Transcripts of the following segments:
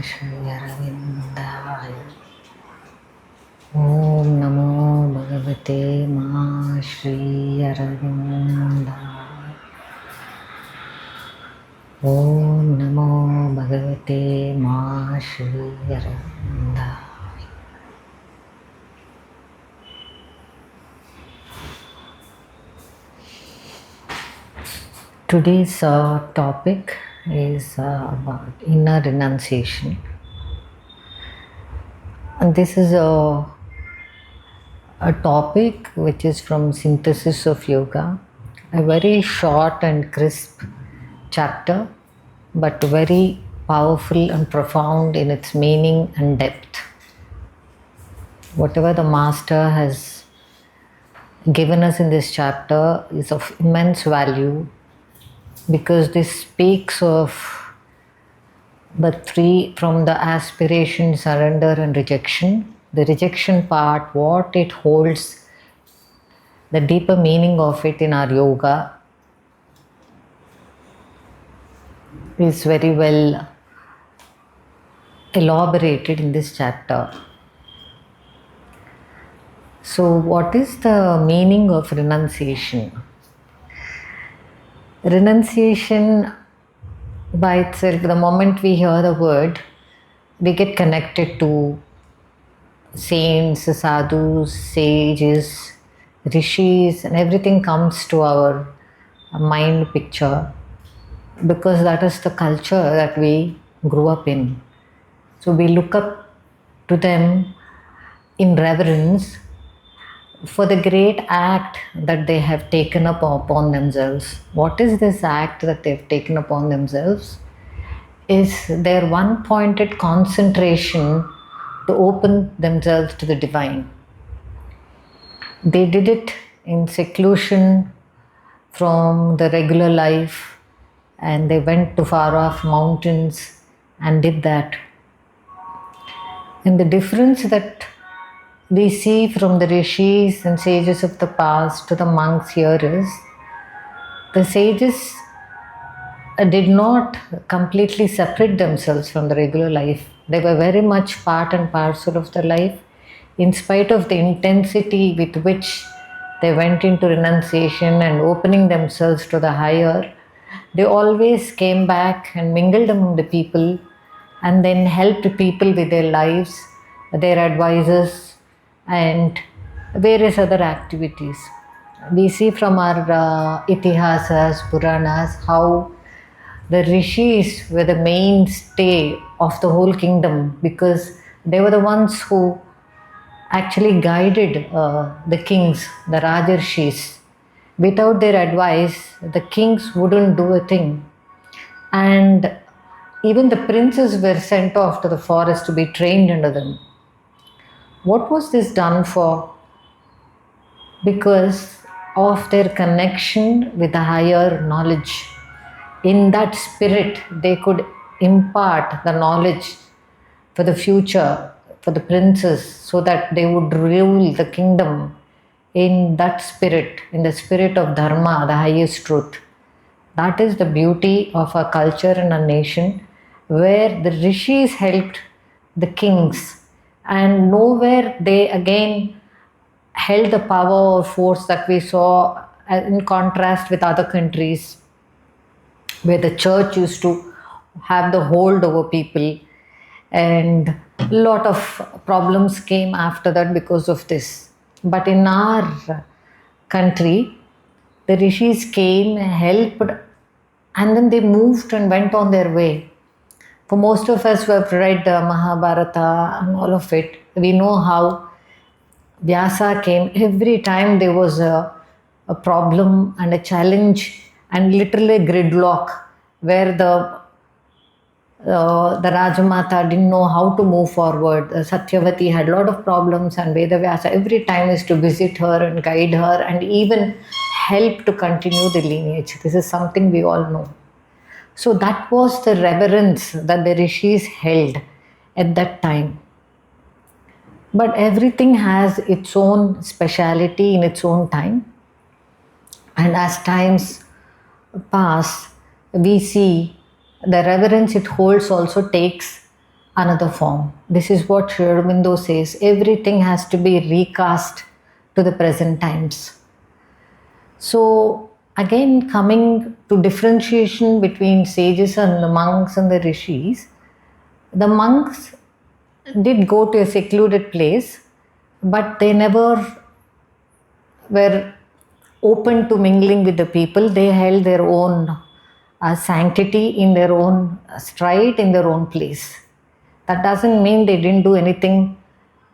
Srivalli. Om Namo Bhagavate Ma Srivalli. Om Namo Bhagavate Ma Srivalli. Today's topic is about inner renunciation. And this is a topic which is from Synthesis of Yoga, a very short and crisp chapter, but very powerful and profound in its meaning and depth. Whatever the Master has given us in this chapter is of immense value, because this speaks of the three, from the aspiration, surrender and rejection. The rejection part, what it holds, the deeper meaning of it in our yoga is very well elaborated in this chapter. So what is the meaning of renunciation? Renunciation by itself, the moment we hear the word, we get connected to saints, sadhus, sages, rishis, and everything comes to our mind picture, because that is the culture that we grew up in. So we look up to them in reverence for the great act that they have taken upon themselves. What is this act that they have taken upon themselves? Is their one-pointed concentration to open themselves to the divine. They did it in seclusion from the regular life, and they went to far-off mountains and did that. And the difference that we see from the rishis and sages of the past to the monks here is, the sages did not completely separate themselves from the regular life. They were very much part and parcel of the life. In spite of the intensity with which they went into renunciation and opening themselves to the higher, they always came back and mingled among the people, and then helped people with their lives, their advices, and various other activities. We see from our itihasas, Puranas, how the rishis were the mainstay of the whole kingdom, because they were the ones who actually guided the kings, the Rajarshis. Without their advice, the kings wouldn't do a thing. And even the princes were sent off to the forest to be trained under them. What was this done for? Because of their connection with the higher knowledge. In that spirit, they could impart the knowledge for the future, for the princes, so that they would rule the kingdom in that spirit, in the spirit of Dharma, the highest truth. That is the beauty of our culture and our nation, where the rishis helped the kings, and nowhere they again held the power or force that we saw in contrast with other countries, where the church used to have the hold over people, and a lot of problems came after that because of this. But in our country, the rishis came, helped, and then they moved and went on their way. For most of us who have read Mahabharata and all of it, we know how Vyasa came. Every time there was a problem and a challenge and literally a gridlock, where the Rajamata didn't know how to move forward. Satyavati had a lot of problems, and Vedavyasa every time is to visit her and guide her and even help to continue the lineage. This is something we all know. So that was the reverence that the rishis held at that time. But everything has its own speciality in its own time. And as times pass, we see the reverence it holds also takes another form. This is what Sri Aurobindo says. Everything has to be recast to the present times. So, again, coming to differentiation between sages and the monks and the rishis, the monks did go to a secluded place, but they never were open to mingling with the people. They held their own sanctity in their own stride, in their own place. That doesn't mean they didn't do anything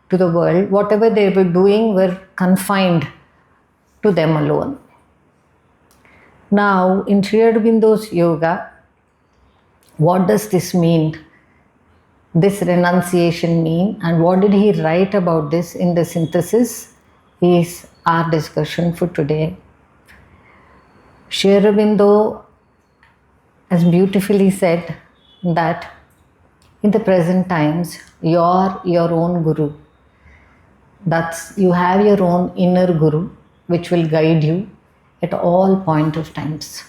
to the world. Whatever they were doing were confined to them alone. Now, in Sri Aurobindo's yoga, what does this mean? This renunciation mean? And what did he write about this in the synthesis is our discussion for today. Sri Aurobindo has beautifully said that in the present times, you're your own guru. That's, you have your own inner guru which will guide you at all point of times.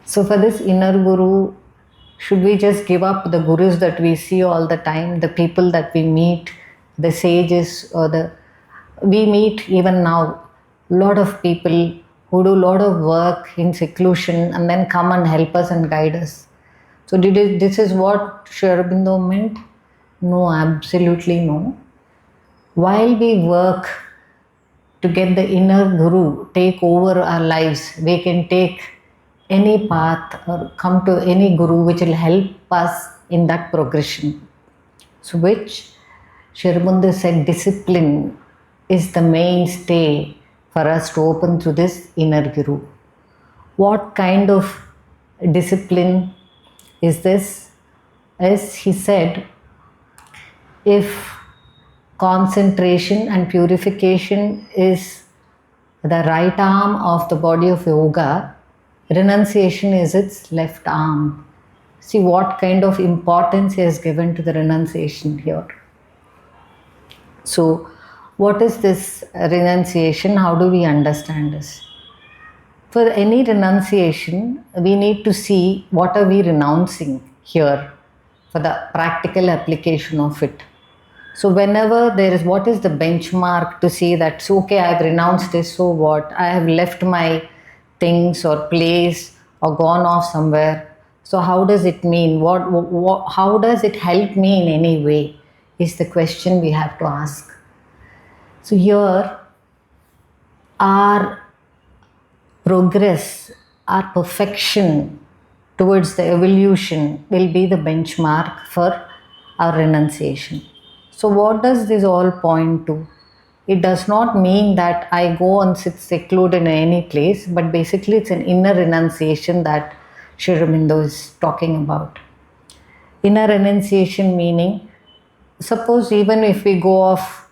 So for this inner guru, should we just give up the gurus that we see all the time, the people that we meet, the sages, or we meet even now a lot of people who do a lot of work in seclusion and then come and help us and guide us. So this is what Sri Aurobindo meant? No, absolutely no. While we work to get the inner guru take over our lives, we can take any path or come to any guru which will help us in that progression. So which Sri Aurobindo said discipline is the mainstay for us to open through this inner guru. What kind of discipline is this? As he said, if concentration and purification is the right arm of the body of yoga, renunciation is its left arm. See what kind of importance he has given to the renunciation here. So, what is this renunciation? How do we understand this? For any renunciation, we need to see what are we renouncing here for the practical application of it. So whenever there is, what is the benchmark to say that, so okay, I have renounced this, so what? I have left my things or place or gone off somewhere. So how does it mean? How does it help me in any way is the question we have to ask. So here, our progress, our perfection towards the evolution will be the benchmark for our renunciation. So what does this all point to? It does not mean that I go and sit secluded in any place, but basically it's an inner renunciation that Sri Aurobindo is talking about. Inner renunciation meaning, suppose even if we go off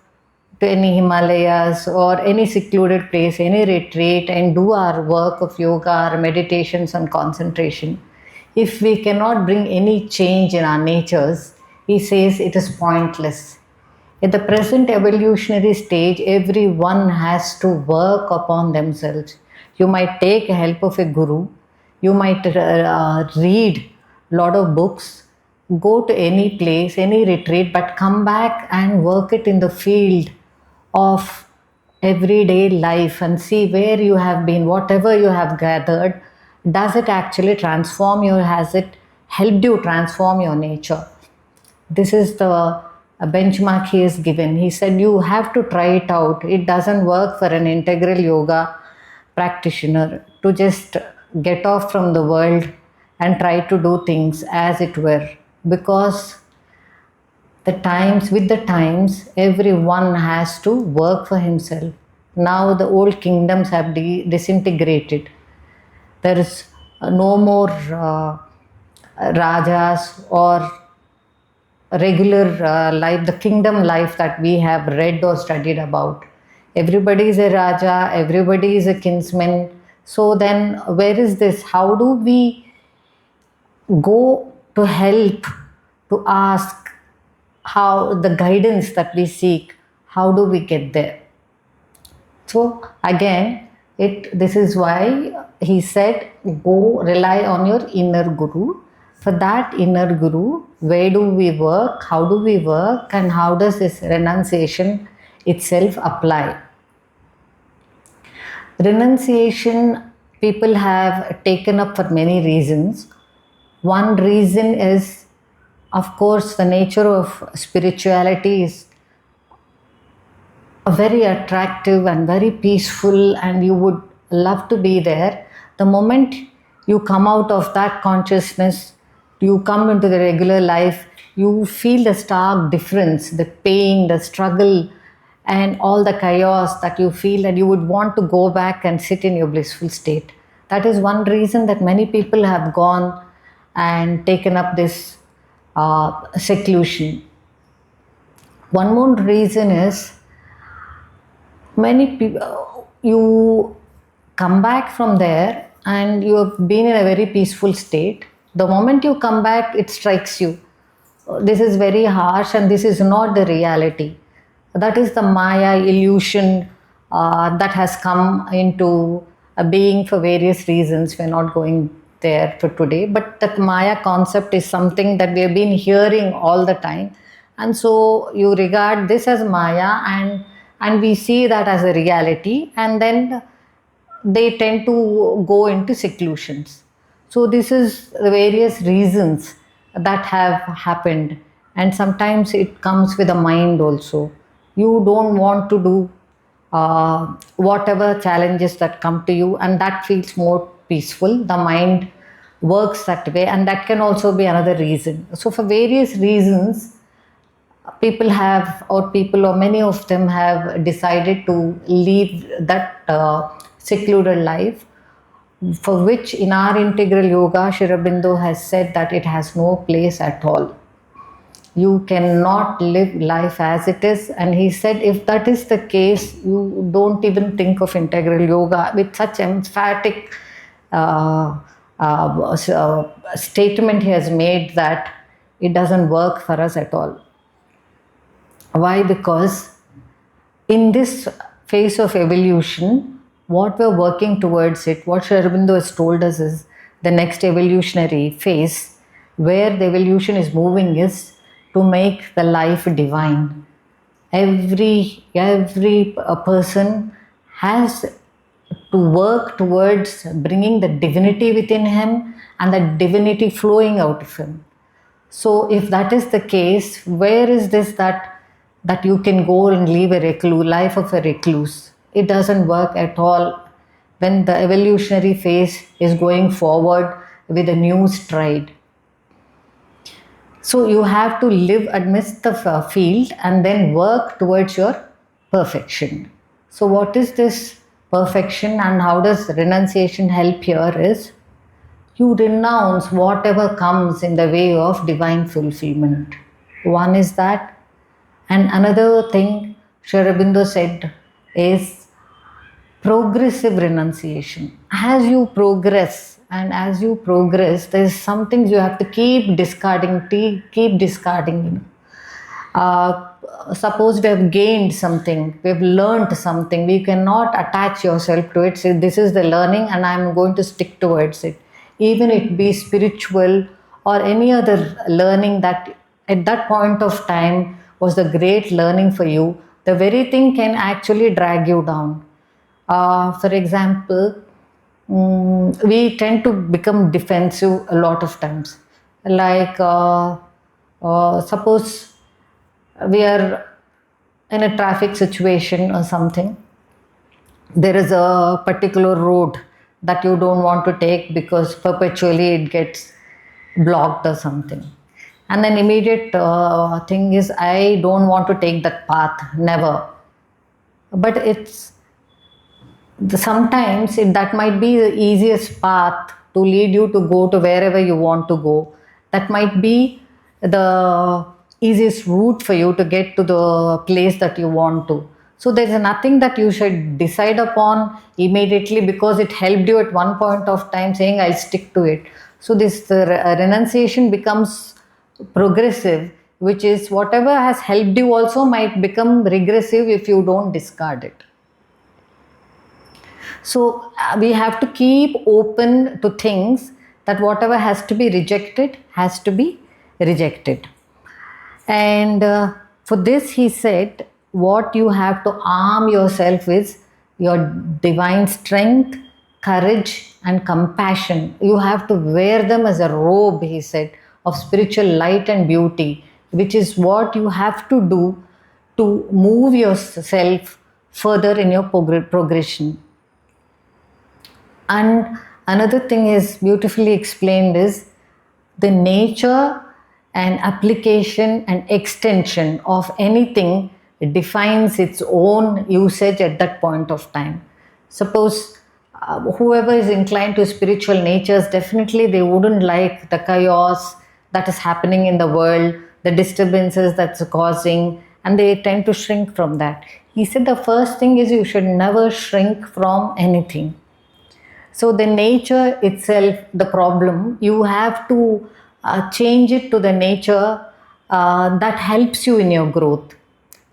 to any Himalayas or any secluded place, any retreat and do our work of yoga, our meditations and concentration, if we cannot bring any change in our natures, he says it is pointless. At the present evolutionary stage, everyone has to work upon themselves. You might take help of a guru, you might read a lot of books, go to any place, any retreat, but come back and work it in the field of everyday life and see where you have been, whatever you have gathered, does it actually transform you? Has it helped you transform your nature? This is the benchmark he has given. He said you have to try it out. It doesn't work for an integral yoga practitioner to just get off from the world and try to do things as it were, because with the times, everyone has to work for himself. Now the old kingdoms have disintegrated. There is no more rajas or regular life, the kingdom life that we have read or studied about. Everybody is a raja, everybody is a kinsman. So then where is this? How do we go to help, to ask how the guidance that we seek, how do we get there? So again, this is why he said, go rely on your inner guru. For that inner guru, where do we work, how do we work, and how does this renunciation itself apply? Renunciation, people have taken up for many reasons. One reason is, of course, the nature of spirituality is very attractive and very peaceful, and you would love to be there. The moment you come out of that consciousness, you come into the regular life, you feel the stark difference, the pain, the struggle, and all the chaos that you feel, and you would want to go back and sit in your blissful state. That is one reason that many people have gone and taken up this seclusion. One more reason is, many people, you come back from there and you have been in a very peaceful state. The moment you come back, it strikes you, this is very harsh and this is not the reality. That is the Maya illusion that has come into being for various reasons. We're not going there for today, but that Maya concept is something that we have been hearing all the time, and so you regard this as Maya, and we see that as a reality, and then they tend to go into seclusions. So this is the various reasons that have happened, and sometimes it comes with the mind also. You don't want to do whatever challenges that come to you, and that feels more peaceful. The mind works that way, and that can also be another reason. So for various reasons, people or many of them have decided to leave that secluded life, for which in our integral yoga, Srivalli has said that it has no place at all. You cannot live life as it is, and he said if that is the case, you don't even think of integral yoga, with such emphatic statement he has made that it doesn't work for us at all. Why? Because in this phase of evolution, what we're working towards it, what Aurobindo has told us is the next evolutionary phase, where the evolution is moving is to make the life divine. Every person has to work towards bringing the divinity within him and the divinity flowing out of him. So if that is the case, where is this that you can go and live a life of a recluse? It doesn't work at all when the evolutionary phase is going forward with a new stride. So you have to live amidst the field and then work towards your perfection. So what is this perfection, and how does renunciation help here is, you renounce whatever comes in the way of divine fulfillment. One is that. And another thing Aurobindo said is progressive renunciation. As you progress, and as you progress, there's some things you have to keep discarding. Suppose we have gained something, we have learned something, we cannot attach yourself to it. Say, this is the learning and I'm going to stick towards it. Even it be spiritual or any other learning that at that point of time was the great learning for you, the very thing can actually drag you down. For example, we tend to become defensive a lot of times. Like, suppose we are in a traffic situation or something. There is a particular road that you don't want to take because perpetually it gets blocked or something. And then immediate thing is, I don't want to take that path, never. But it's sometimes that might be the easiest path to lead you to go to wherever you want to go. That might be the easiest route for you to get to the place that you want to. So there is nothing that you should decide upon immediately because it helped you at one point of time, saying I'll stick to it. So this renunciation becomes progressive, which is whatever has helped you also might become regressive if you don't discard it. So we have to keep open to things that whatever has to be rejected has to be rejected. And for this, he said, what you have to arm yourself is your divine strength, courage, and compassion. You have to wear them as a robe, he said, of spiritual light and beauty, which is what you have to do to move yourself further in your progression. And another thing is beautifully explained is the nature and application and extension of anything defines its own usage at that point of time. Suppose whoever is inclined to spiritual natures, definitely they wouldn't like the chaos that is happening in the world, the disturbances that's causing, and they tend to shrink from that. He said the first thing is you should never shrink from anything. So the nature itself, the problem, you have to change it to the nature that helps you in your growth.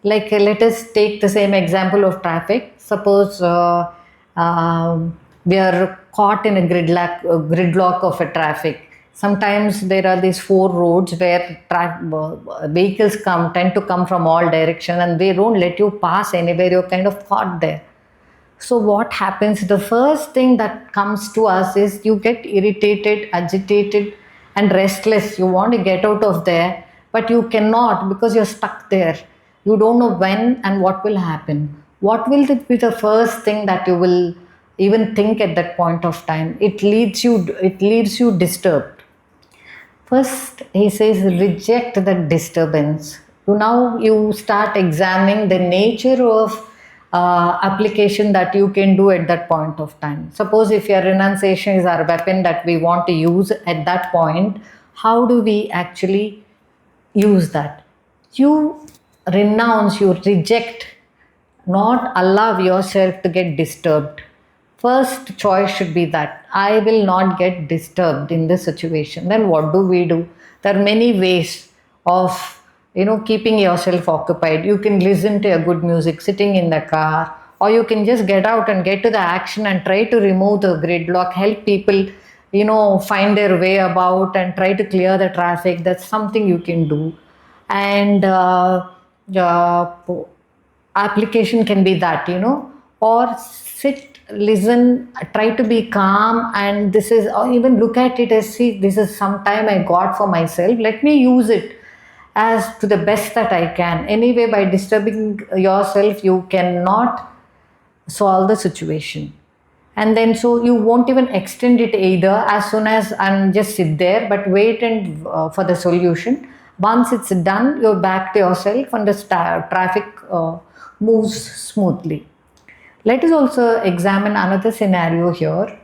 Like let us take the same example of traffic. Suppose we are caught in a gridlock of a traffic. Sometimes there are these four roads where vehicles tend to come from all directions, and they don't let you pass anywhere. You're kind of caught there. So what happens? The first thing that comes to us is you get irritated, agitated, and restless. You want to get out of there, but you cannot because you're stuck there. You don't know when and what will happen. What will be the first thing that you will even think at that point of time? It leaves you disturbed. First, he says, reject that disturbance. So now you start examining the nature of application that you can do at that point of time. Suppose if your renunciation is our weapon that we want to use at that point, how do we actually use that? You renounce, you reject, not allow yourself to get disturbed. First choice should be that I will not get disturbed in this situation. Then what do? There are many ways of keeping yourself occupied. You can listen to a good music sitting in the car, or you can just get out and get to the action and try to remove the gridlock, help people find their way about and try to clear the traffic. That's something you can do. And application can be that, or sit, listen, try to be calm, and this is, or even look at it as, see, this is some time I got for myself, let me use it as to the best that I can. Anyway, by disturbing yourself, you cannot solve the situation. And then so you won't even extend it either as soon as and just sit there, but wait and for the solution. Once it's done, you're back to yourself and the traffic moves smoothly. Let us also examine another scenario here.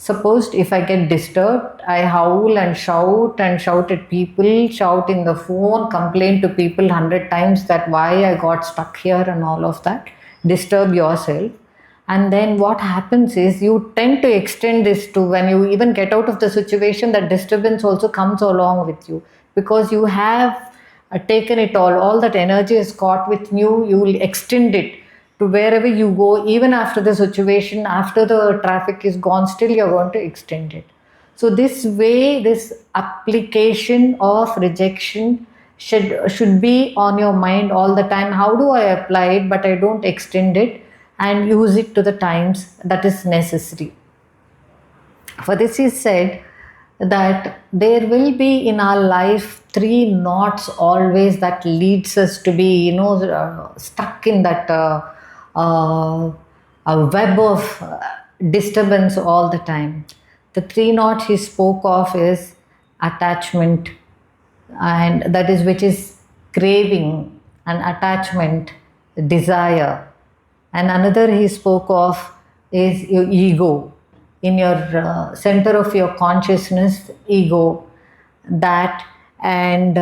Suppose if I get disturbed, I howl and shout at people, shout in the phone, complain to people 100 times that why I got stuck here and all of that. Disturb yourself. And then what happens is you tend to extend this to when you even get out of the situation, that disturbance also comes along with you because you have taken it all that energy is caught with you will extend it to wherever you go, even after the situation, after the traffic is gone, still you're going to extend it. So this way, this application of rejection should be on your mind all the time. How do I apply it, but I don't extend it and use it to the times that is necessary? For this he said that there will be in our life 3 knots always that leads us to be, stuck in that a web of disturbance all the time. The 3 knots he spoke of is attachment, and that is which is craving and attachment, desire. And another he spoke of is your ego, in your center of your consciousness, ego, that, and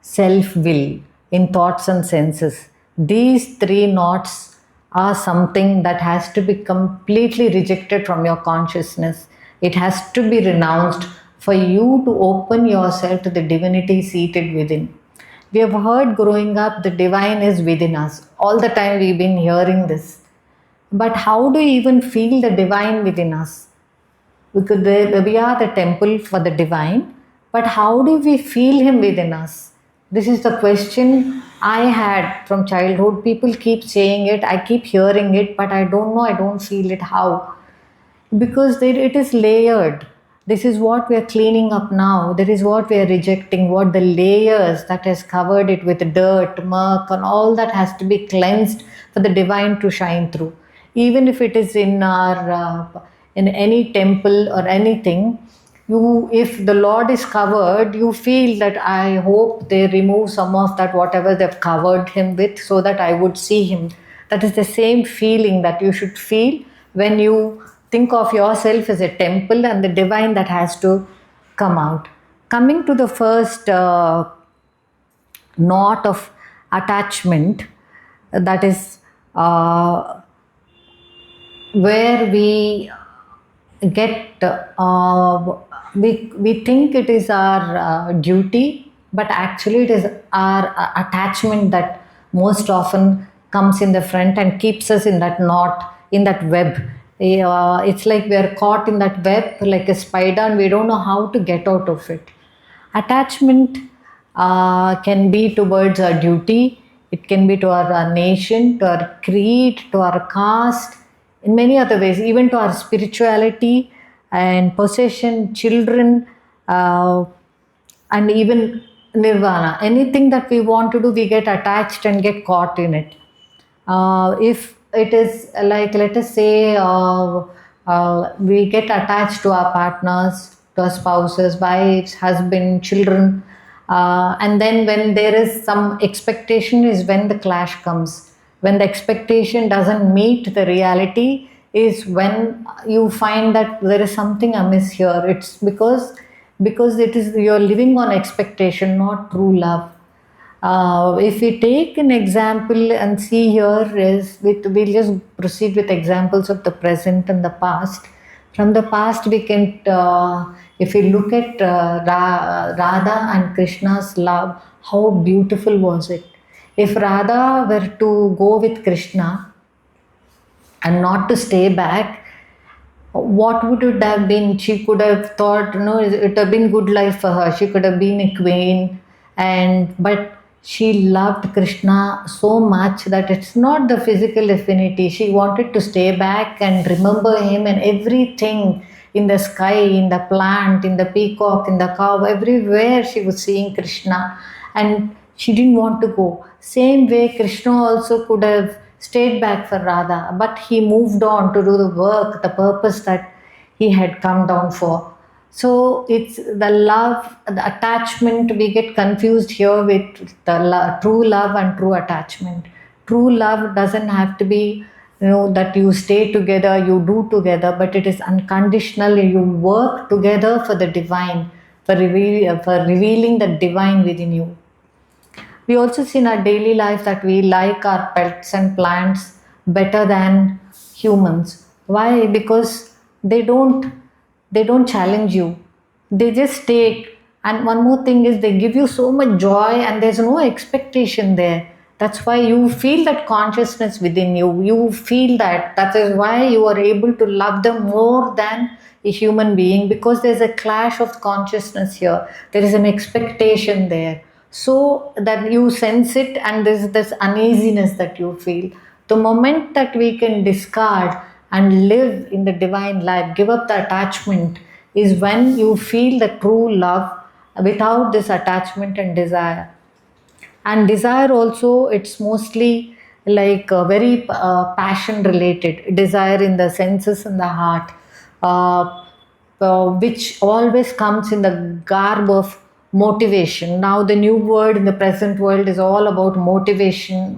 self-will in thoughts and senses. These 3 knots are something that has to be completely rejected from your consciousness. It has to be renounced for you to open yourself to the divinity seated within. We have heard growing up the divine is within us. All the time we've been hearing this. But how do you even feel the divine within us? We are the temple for the divine, but how do we feel him within us? This is the question I had from childhood. People keep saying it, I keep hearing it, but I don't know, I don't feel it. How? Because it is layered. This is what we are cleaning up now. That is what we are rejecting, what the layers that has covered it with dirt, murk, and all that has to be cleansed for the divine to shine through. Even if it is in our in any temple or anything, you, if the Lord is covered, you feel that I hope they remove some of that whatever they've covered him with, so that I would see him. That is the same feeling that you should feel when you think of yourself as a temple and the divine that has to come out. Coming to the first knot of attachment, that is where we get we think it is our duty, but actually it is our attachment that most often comes in the front and keeps us in that knot, in that web. It's like we are caught in that web like a spider and we don't know how to get out of it. Attachment can be towards our duty, it can be to our nation, to our creed, to our caste, in many other ways, even to our spirituality and possession, children, and even nirvana. Anything that we want to do, we get attached and get caught in it. If it is like, let us say, we get attached to our partners, to our spouses, wives, husband, children, and then when there is some expectation is when the clash comes. When the expectation doesn't meet the reality is when you find that there is something amiss here. It's because it is, you're living on expectation, not true love. If we take an example and see here is, we'll just proceed with examples of the present and the past. From the past, we can, if we look at Radha and Krishna's love, how beautiful was it? If Radha were to go with Krishna and not to stay back, what would it have been? She could have thought, no, it would have been good life for her. She could have been a queen, but she loved Krishna so much that it's not the physical affinity. She wanted to stay back and remember him and everything in the sky, in the plant, in the peacock, in the cow, everywhere she was seeing Krishna, and she didn't want to go. Same way, Krishna also could have stayed back for Radha, but he moved on to do the work, the purpose that he had come down for. So it's the love, the attachment, we get confused here with the true love and true attachment. True love doesn't have to be, that you stay together, you do together, but it is unconditional. You work together for the divine, for revealing the divine within you. We also see in our daily life that we like our pets and plants better than humans. Why? Because they don't challenge you. They just take. And one more thing is, they give you so much joy and there's no expectation there. That's why you feel that consciousness within you. You feel that. That is why you are able to love them more than a human being, because there's a clash of consciousness here. There is an expectation there. So that you sense it and there's this uneasiness that you feel. The moment that we can discard and live in the divine life, give up the attachment, is when you feel the true love without this attachment and desire. And desire also, it's mostly like very passion related, desire in the senses and the heart, which always comes in the garb of motivation. Now the new word in the present world is all about motivation.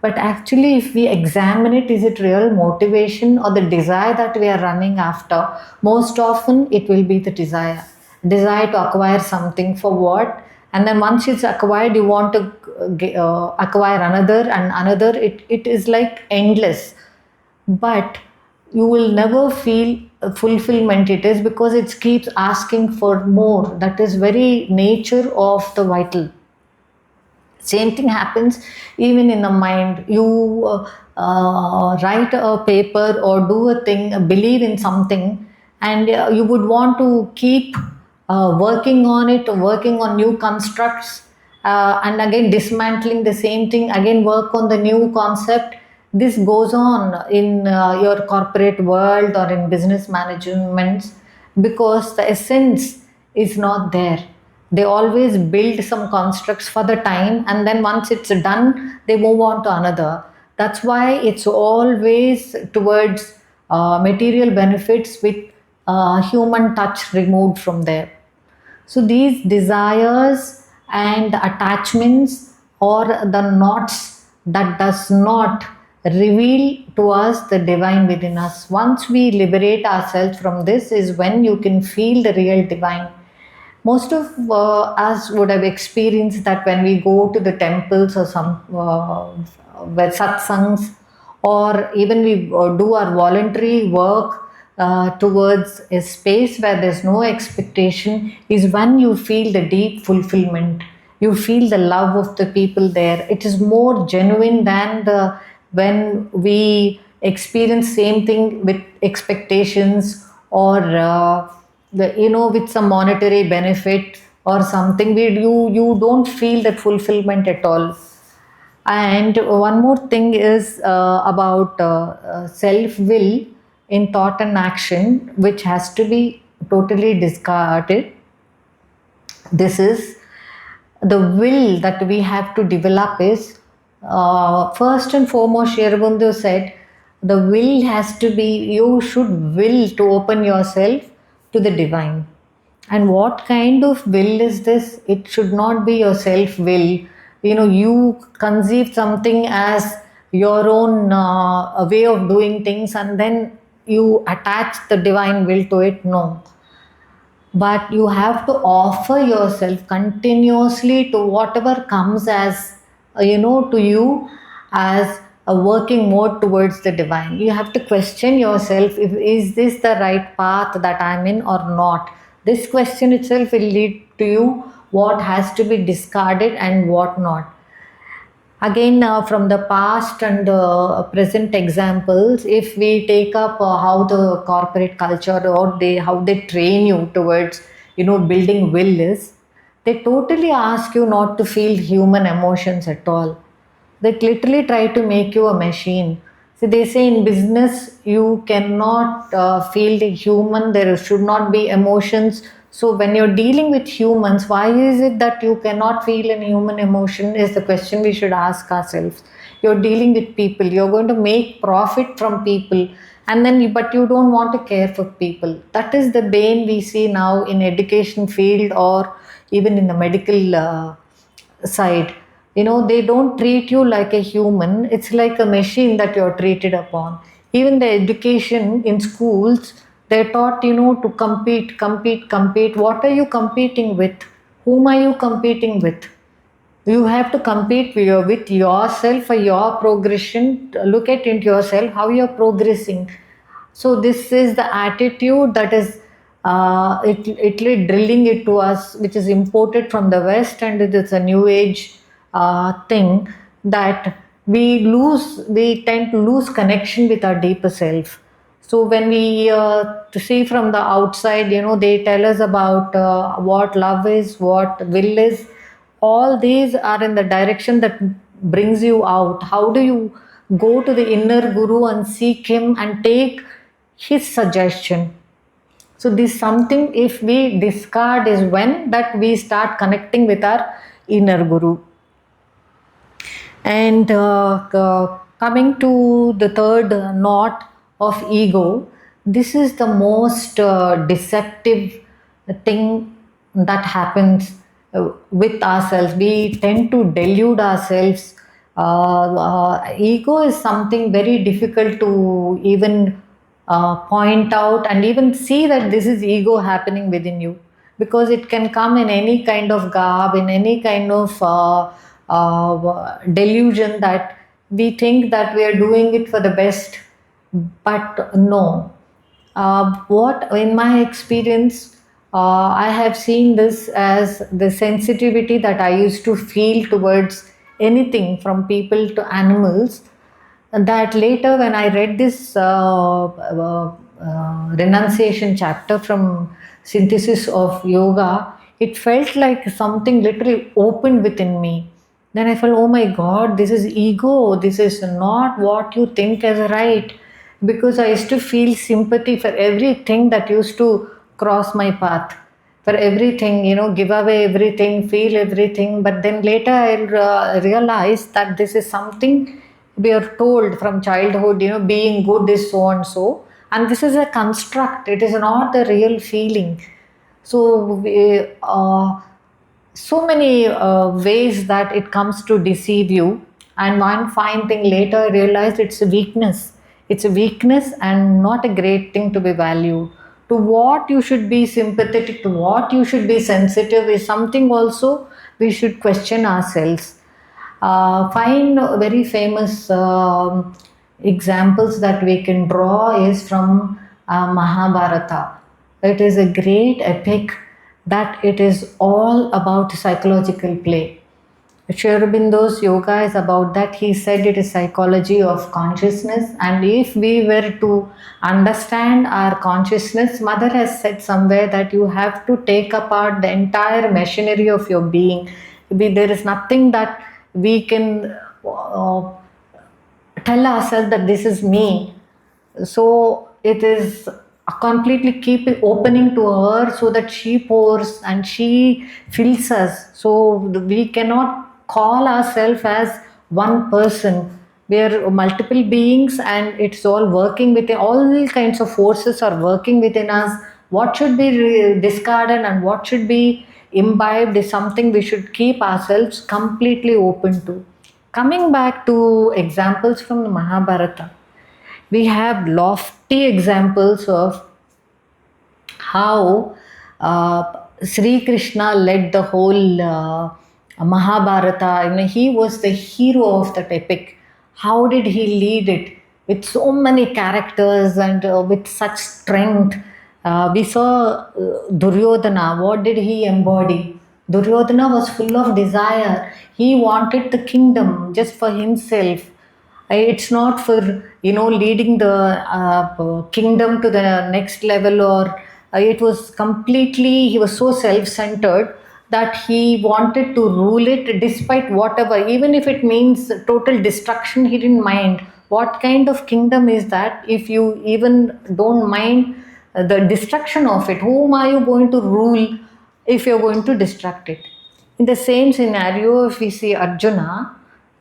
But actually, if we examine it, is it real motivation or the desire that we are running after? Most often it will be the desire to acquire something. For what? And then once it's acquired, you want to acquire another and another. It is like endless, but you will never feel fulfillment. It is because it keeps asking for more. That is very nature of the vital. Same thing happens even in the mind. You write a paper or do a thing, believe in something, and you would want to keep working on it, working on new constructs, and again dismantling the same thing, again work on the new concept. This goes on in your corporate world or in business management, because the essence is not there. They always build some constructs for the time, and then once it's done they move on to another. That's why it's always towards material benefits with human touch removed from there. So these desires and attachments, or the knots that does not reveal to us the divine within us. Once we liberate ourselves from this is when you can feel the real divine. Most of us would have experienced that when we go to the temples or some where satsangs, or even we do our voluntary work towards a space where there's no expectation, is when you feel the deep fulfillment. You feel the love of the people there. It is more genuine than the when we experience same thing with expectations, or with some monetary benefit or something. You don't feel that fulfillment at all. And one more thing is about self will in thought and action, which has to be totally discarded. This is the will that we have to develop is first and foremost. Aurobindo said the will has to be, you should will to open yourself to the divine. And what kind of will is this? It should not be your self will. You conceive something as your own way of doing things, and then you attach the divine will to it. No, but you have to offer yourself continuously to whatever comes as to you as a working mode towards the divine. You have to question yourself, if is this the right path that I'm in or not. This question itself will lead to you what has to be discarded and what not. Again, from the past and present examples, if we take up how the corporate culture, or how they train you towards building will is, they totally ask you not to feel human emotions at all. They literally try to make you a machine. So they say in business you cannot feel the human, there should not be emotions. So when you're dealing with humans, why is it that you cannot feel an human emotion, is the question we should ask ourselves. You're dealing with people, you're going to make profit from people, and then but you don't want to care for people. That is the bane we see now in education field, or even in the medical side. They don't treat you like a human, it's like a machine that you're treated upon. Even the education in schools, they're taught to compete. What are you competing with? Whom are you competing with? You have to compete with yourself for your progression. Look at into yourself how you're progressing. So this is the attitude that is it drilling it to us, which is imported from the West, and it is a new age thing that we tend to lose connection with our deeper self. So when we to see from the outside, they tell us about what love is, what will is. All these are in the direction that brings you out. How do you go to the inner guru and seek him and take his suggestion? So this something, if we discard, is when that we start connecting with our inner guru. And coming to the third knot of ego, this is the most deceptive thing that happens with ourselves. We tend to delude ourselves. Ego is something very difficult to even point out and even see that this is ego happening within you, because it can come in any kind of garb, in any kind of delusion that we think that we are doing it for the best, but no. What in my experience, I have seen this as the sensitivity that I used to feel towards anything from people to animals, that later when I read this renunciation chapter from Synthesis of Yoga, it felt like something literally opened within me. Then I felt, oh my God, this is ego. This is not what you think as right. Because I used to feel sympathy for everything that used to cross my path, for everything, give away everything, feel everything. But then later I realized that this is something we are told from childhood, being good is so and so. And this is a construct, it is not the real feeling. So, so many ways that it comes to deceive you. And one fine thing later I realized it's a weakness. It's a weakness and not a great thing to be valued. To what you should be sympathetic, to what you should be sensitive is something also we should question ourselves. Fine, very famous examples that we can draw is from Mahabharata. It is a great epic that it is all about psychological play. Aurobindo yoga is about that. He said it is psychology of consciousness, and if we were to understand our consciousness, Mother has said somewhere that you have to take apart the entire machinery of your being. There is nothing that we can tell ourselves that this is me. So it is completely keep it opening to her so that she pours and she fills us. So we cannot call ourselves as one person. We are multiple beings and it's all working within, all kinds of forces are working within us. What should be discarded and what should be imbibed is something we should keep ourselves completely open to. Coming back to examples from the Mahabharata, we have lofty examples of how Sri Krishna led the whole Mahabharata. He was the hero of that epic. How did he lead it with so many characters and with such strength? We saw Duryodhana. What did he embody? Duryodhana was full of desire. He wanted the kingdom just for himself. It's not for leading the kingdom to the next level, or it was completely, he was so self-centered that he wanted to rule it despite whatever, even if it means total destruction, he didn't mind. What kind of kingdom is that if you even don't mind the destruction of it? Whom are you going to rule if you're going to destruct it? In the same scenario, if we see Arjuna,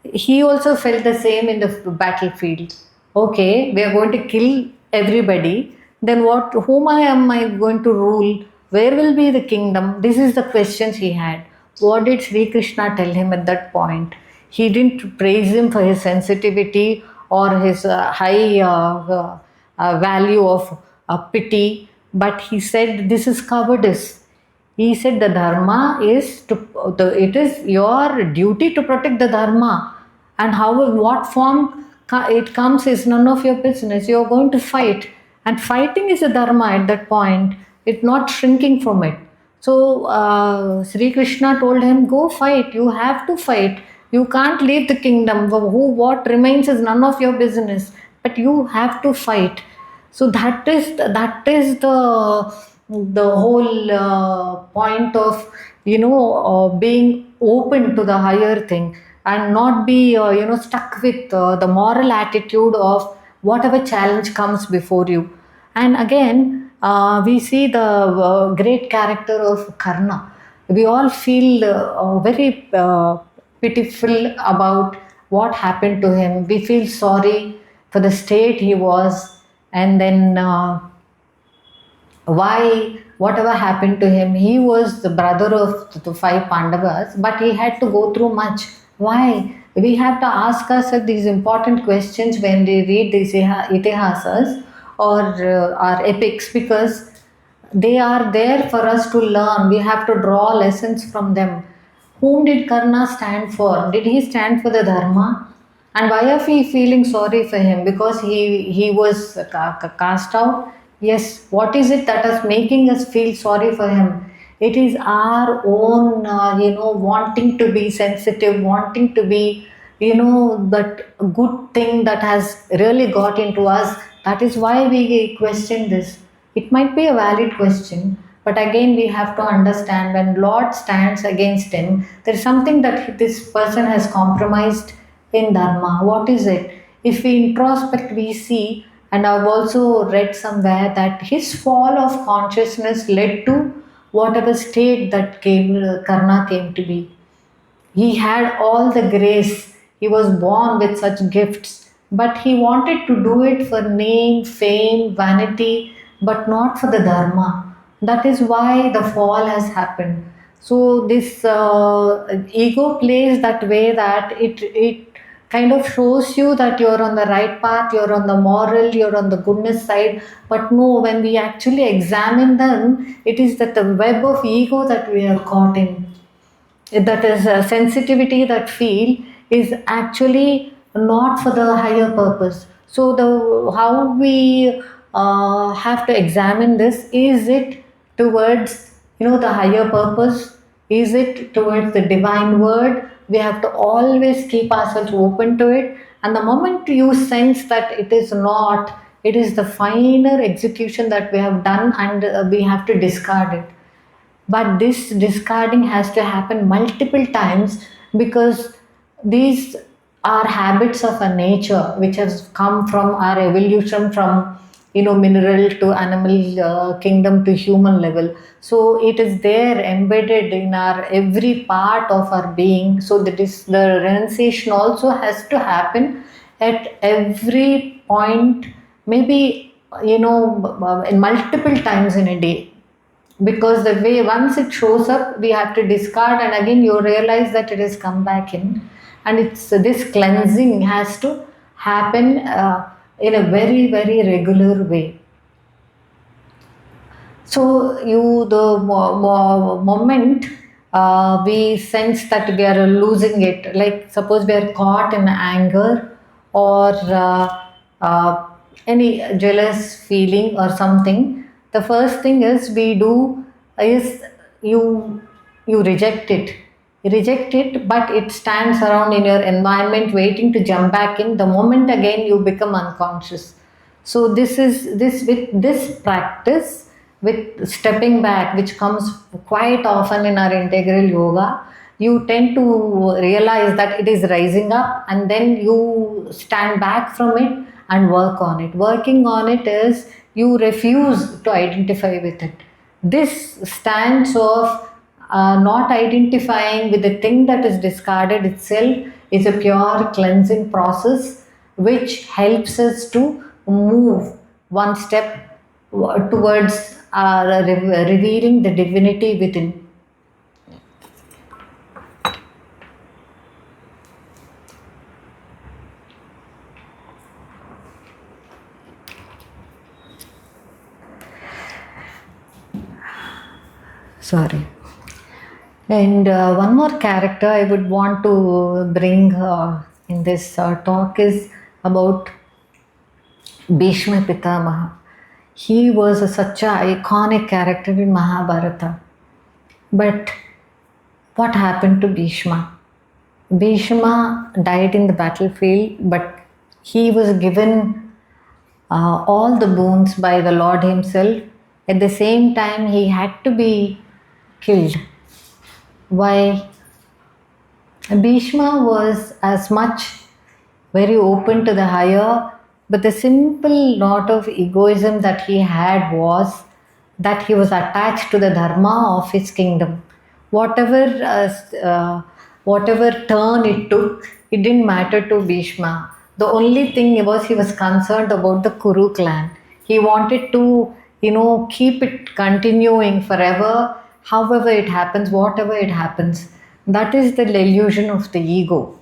he also felt the same in the battlefield. Okay, we are going to kill everybody. Then what? Whom am I going to rule? Where will be the kingdom? This is the questions he had. What did Sri Krishna tell him at that point? He didn't praise him for his sensitivity or his high value of pity, but he said this is cowardice. He said the dharma is it is your duty to protect the dharma, and how in what form it comes is none of your business. You are going to fight, and fighting is a dharma at that point. It's not shrinking from it. So Sri Krishna told him, "Go fight. You have to fight. You can't leave the kingdom. What remains is none of your business. But you have to fight." So that is the whole point of being open to the higher thing, and not be stuck with the moral attitude of whatever challenge comes before you. And again, we see the great character of Karna. We all feel very pitiful about what happened to him. We feel sorry for the state he was, and then why whatever happened to him. He was the brother of the five Pandavas, but he had to go through much. Why? We have to ask ourselves these important questions when we read these itihasas or our epics, because they are there for us to learn. We have to draw lessons from them. Whom did Karna stand for? Did he stand for the dharma? And why are we feeling sorry for him? Because he was cast out. Yes, what is it that is making us feel sorry for him? It is our own, wanting to be sensitive, wanting to be, that good thing that has really got into us, That is why we question this. It might be a valid question, but again we have to understand when Lord stands against him, there is something that this person has compromised in Dharma. What is it? If we introspect, we see, and I've also read somewhere that his fall of consciousness led to whatever state that Karna came to be. He had all the grace. He was born with such gifts. But he wanted to do it for name, fame, vanity, but not for the Dharma. That is why the fall has happened. So this ego plays that way that it kind of shows you that you're on the right path, you're on the moral, you're on the goodness side. But no, when we actually examine them, it is that the web of ego that we are caught in, that is sensitivity, that feel is actually not for the higher purpose. So the how we have to examine this, is it towards the higher purpose, is it towards the divine word? We have to always keep ourselves open to it, and the moment you sense that it is not, it is the finer execution that we have done, and we have to discard it. But this discarding has to happen multiple times, because these are habits of a nature which has come from our evolution, from mineral to animal kingdom to human level. So it is there embedded in our every part of our being. So that is, the renunciation also has to happen at every point, maybe in multiple times in a day, because the way once it shows up, we have to discard, and again you realize that it has come back in, and it's this cleansing has to happen in a very very regular way. So the moment we sense that we are losing it, like suppose we are caught in anger, or any jealous feeling or something, the first thing is we do is you you reject it, but it stands around in your environment waiting to jump back in the moment again you become unconscious. So this is this with this practice, with stepping back, which comes quite often in our integral yoga, you tend to realize that it is rising up, and then you stand back from it and work on it. Working on it is you refuse to identify with it. This stance of not identifying with the thing that is discarded itself is a pure cleansing process, which helps us to move one step towards revealing the divinity within. Sorry. And one more character I would want to bring in this talk is about Bhishma Pitamaha. He was such an iconic character in Mahabharata. But what happened to Bhishma? Bhishma died in the battlefield, but he was given all the boons by the Lord himself. At the same time, he had to be killed. Why? Bhishma was as much very open to the higher, but the simple note of egoism that he had was that he was attached to the dharma of his kingdom. Whatever turn it took, it didn't matter to Bhishma. The only thing was he was concerned about the Kuru clan. He wanted to, keep it continuing forever, however it happens, whatever it happens. That is the illusion of the ego.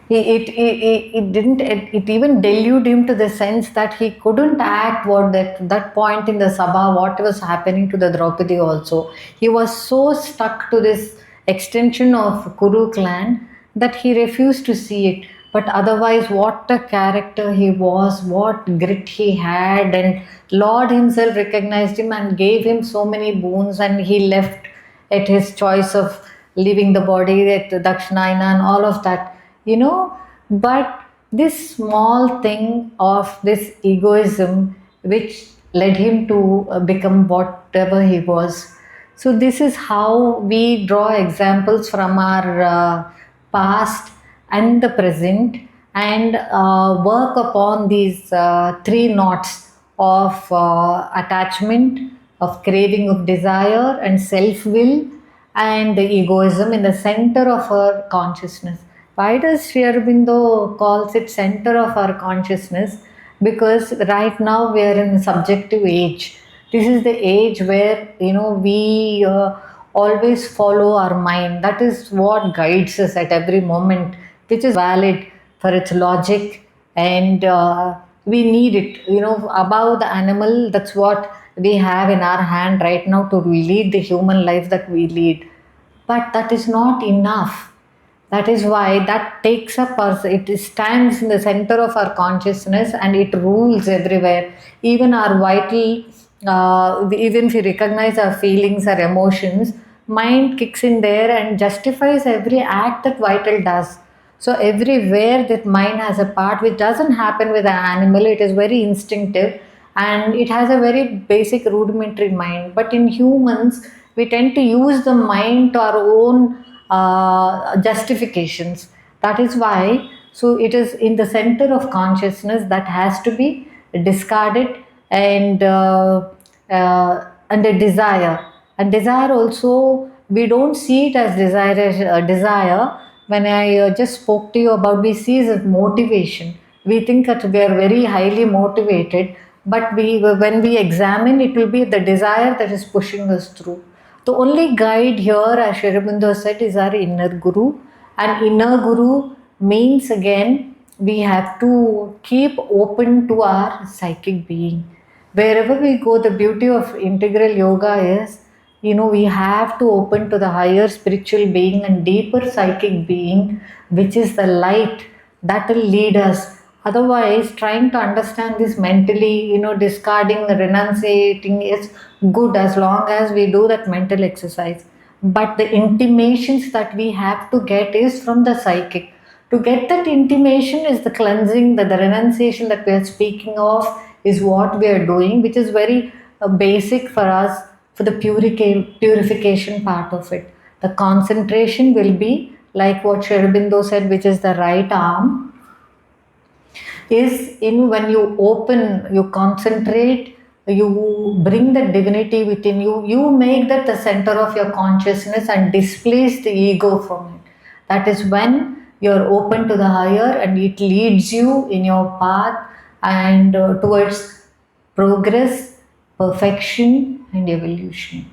It didn't, it even deluded him to the sense that he couldn't act what that point in the Sabha, what was happening to the Draupadi also. He was so stuck to this extension of Kuru clan that he refused to see it. But otherwise, what a character he was, what grit he had, and Lord himself recognized him and gave him so many boons, and he left at his choice of leaving the body at Dakshinayana and all of that. But this small thing of this egoism which led him to become whatever he was. So this is how we draw examples from our past and the present, and work upon these three knots of attachment, of craving, of desire, and self will, and the egoism in the center of our consciousness. Why does Sri Aurobindo calls it center of our consciousness? Because right now we are in a subjective age. This is the age where we always follow our mind. That is what guides us at every moment, which is valid for its logic, and we need it. Above the animal, that's what we have in our hand right now to lead the human life that we lead. But that is not enough. That is why that takes up us, it stands in the center of our consciousness and it rules everywhere. Even our vital, even if we recognize our feelings, our emotions, mind kicks in there and justifies every act that vital does. So everywhere that mind has a part, which doesn't happen with an animal. It is very instinctive and it has a very basic rudimentary mind. But in humans, we tend to use the mind to our own justifications. That is why, so it is in the center of consciousness that has to be discarded, and a desire. And desire also, we don't see it as desire. When I just spoke to you about, we see it as motivation. We think that we are very highly motivated, but when we examine, it will be the desire that is pushing us through. The only guide here, as Sri Aurobindo said, is our inner guru. And inner guru means, again, we have to keep open to our psychic being. Wherever we go, the beauty of integral yoga is, we have to open to the higher spiritual being and deeper psychic being, which is the light that will lead us. Otherwise, trying to understand this mentally, discarding, renunciating is good as long as we do that mental exercise. But the intimations that we have to get is from the psychic. To get that intimation is the cleansing, the renunciation that we are speaking of is what we are doing, which is very basic for us for the purification part of it. The concentration will be like what Sri Aurobindo said, which is the right arm, is in when you open, you concentrate, you bring the divinity within you, you make that the center of your consciousness and displace the ego from it. That is when you're open to the higher and it leads you in your path and towards progress, perfection, and evolution.